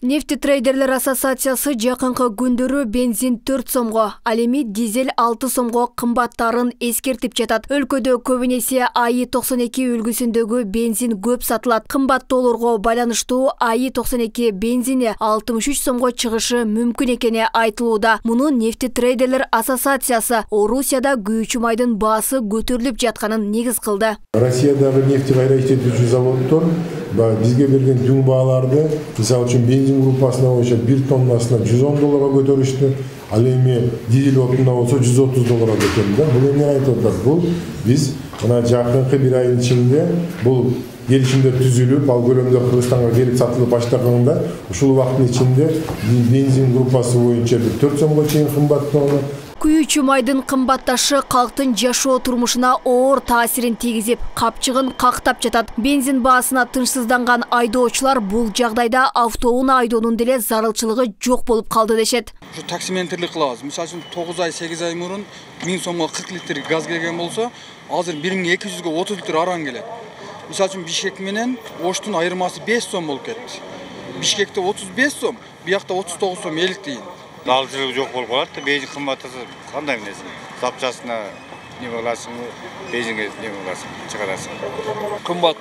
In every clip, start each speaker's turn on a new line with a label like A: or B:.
A: Нефтетрейдерлер ассоциациясы жакынкы күндөрү бензин 4 сомго, ал эми дизель 6 сомго кымбаттарын эскертип жатат. Өлкөдө көбүнесе АИ-92 үлгүсүндөгү бензин көп сатылат. Кымбаттоолорго байланыштуу АИ-92 бензини 63 сомго чыгышы мүмкүн экени айтылууда. Муну Нефтетрейдерлер ассоциациясы Орусияда күйүүчү майдын баасы көтөрүлүп жатканын негиз кылды.
B: Россиядагы нефти кайра иштетүүчү заводдор бизге берген жүң бааларды, мисалы үчүн бензин группасына боюнча 1 тоннасына $110 көтөрүштү, ал эми дизель отуна болсо $130 көтөрүлдү. Бул эмне айтып атат? Бул биз мына жакынкы 1 айдын ичинде бул келишимдер түзүлүп, ал көлөмдө Кыргызстанга келип сатылып баштаганда, ушул убакыттын ичинде бензин группасы боюнча 4 сомго чейин кымбаттаган.
A: Күйүүчү майдын кымбатташы калктын жашоо турмушуна оор таасирин тийгизип, капчыгын кактап жатат. Бензин баасына тынчсызданган айдоочулар бул жагдайда автоунаа айдоонун деле зарылчылыгы жок болуп калды дешет.
C: Таксиментерлик кылабыз. Мисалы үчүн 9 ай, 8 ай мурун 1000 сомго 40 литр газ келген болсо, азыр 1200ге 30 литр аран келет. Мисалы үчүн Бишкек менен Оштун айырмасы 5 сом болуп кетти. Бишкекте 35 сом, биякта 39 сом 50 тиын.
D: Далчылык жок болуп калат. Бензин кымбаттаса кандай эмнеси? Запчастына не боласыңбы? Бензинге не боласың? Чыгарасың.
E: Кымбат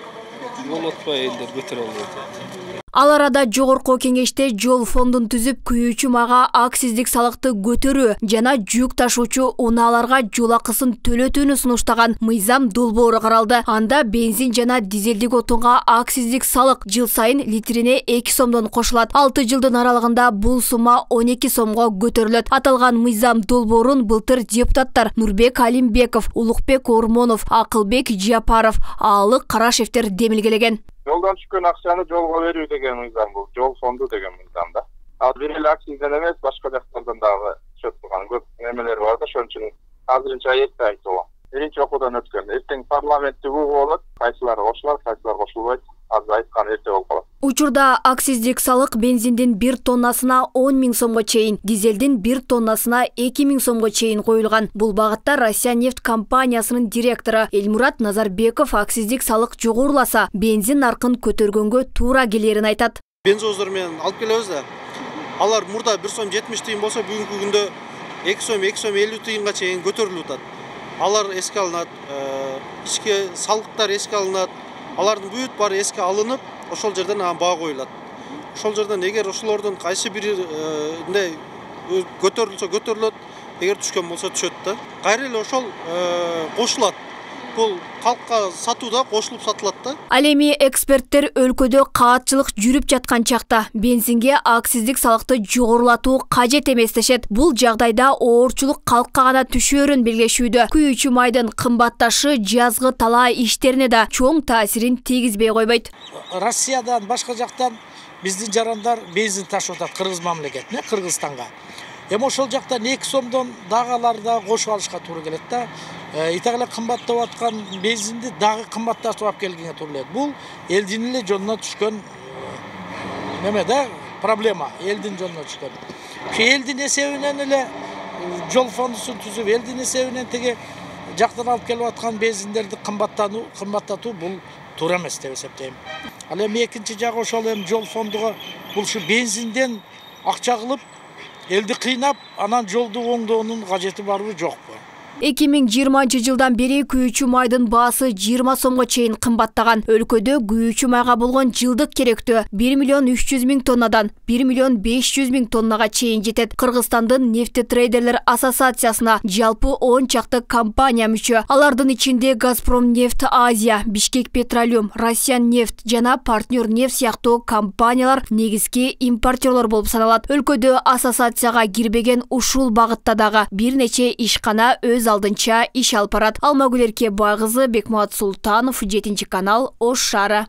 E: жол отпай элдер көтөрө албайт.
A: Ал арада жогорку кеңеште жол фондун түзүп, күйүүчү майга акциздик салыкты көтөрүү жана жүк ташуучу унааларга жол акысын төлөтүүнү сунуштаган мыйзам долбоору каралды. Анда бензин жана дизелдик отунга акциздик салык жыл сайын литрине 2 сомдон кошулат. 6 жылдын аралыгында бул сумма 12 сомго көтөрүлөт. Аталган мыйзам долбоорун былтыр депутаттар Нурбек Алимбеков, Улукбек Ормонов, Акылбек Жапаров, Аалык Карашевтер демилгелеген.
F: Жолдан түшкөн акчаны жолго берүү деген мыйзам бул, жол фонду деген мыйзам да. Ал бир эле акцизден эмес, башка жактардан дагы чөп турган көп немелер бар да, ошон үчүн азырынча эрте айтып алам. Биринчи окуудан өткөн. Эртең парламентте угуу болот, кайсылары кошулат, кайсылары кошулбайт. Азыр айткан эрте болуп калат.
A: Учурда акциздик салык бензиндин 1 тоннасына 10 000 сомго чейин, дизелдин 1 тоннасына 2 000 сомго чейин коюлган. Бул багытта Россия нефть компаниясынын директору Эльмурат Назарбеков акциздик салык жогоруласа, бензин наркын көтөргөнгө туура келерин айтат.
G: Бензоздор менен алып келебиз да. Алар мурда 1 сом 70 тыйын болсо, бүгүнкү күндө 2 сом 50 тыйынга чейин көтөрүлүп атат. Алар эске алынат, ички салыктар эске алынат. Алардын бүт баары эске алынып, ошол жерден баа коюлат. Ошол жерден эгер ошолордун кайсы бири көтөрүлсө көтөрүлөт, эгер түшкөн болсо түшөт да. Кайра эле ошол кошулат. Бул калкка сатууда кошулуп сатылат да.
A: Ал эми эксперттер өлкөдө каатчылык жүрүп жаткан чакта бензинге акциздик салыкты жогорулатуу кажет эмес дешет. Бул жагдайда оорчулук калкка гана түшөөрүн белгилешүүдө. Күйүүчү майдын кымбатташы жазгы талаа иштерине да чоң таасирин тийгизбей койбойт.
H: Россиядан башка жактан биздин жарандар бензин ташып атат Кыргыз мамлекетине, Кыргызстанга. Эми ошол жактан 2 сомдон дагы да кошуп алышка туура келет да. Италия кымбаттап аткан бензинди дагы кымбаттатып алып келгенге туура келет. Бул элдин эле жонуна түшкөн неме да, проблема, элдин жонуна түшкөн. Элдин эсебинен эле жол фондусун түзүп, элдин эсебинен теге жактан алып келип аткан бензиндерди кымбаттатуу бул туура эмес деп эсептейм. Ал эми экинчи жагы ошол эми жол фондуга бул ушу бензинден акча кылып элди кыйнап, анан жолду оңдоонун кажети барбы, жокпу?
A: 2020 жылдан бери күйүүчү майдын баасы 20 сомго чейин кымбаттаган. Өлкөдө күйүүчү майга болгон жылдык керектөө 1 300 000 тоннадан 1 500 000 тоннага чейин жетет. Кыргызстандын Нефтетрейдерлер ассоциациясына жалпы 10 чакты компания мүчө. Алардын ичинде Газпром нефть Азия, Бишкек Петролиум, Россия нефть жана Партнер нефть сыяктуу компаниялар негизги импортерлор болуп саналат. Өлкөдө ассоциацияга кирбеген ушул багытта дагы бир нече ишкана өз алдынча иш алып барат. Алмагүл Эркебай кызы, Бекмурат Султанов, 7 канал, Ош шаары.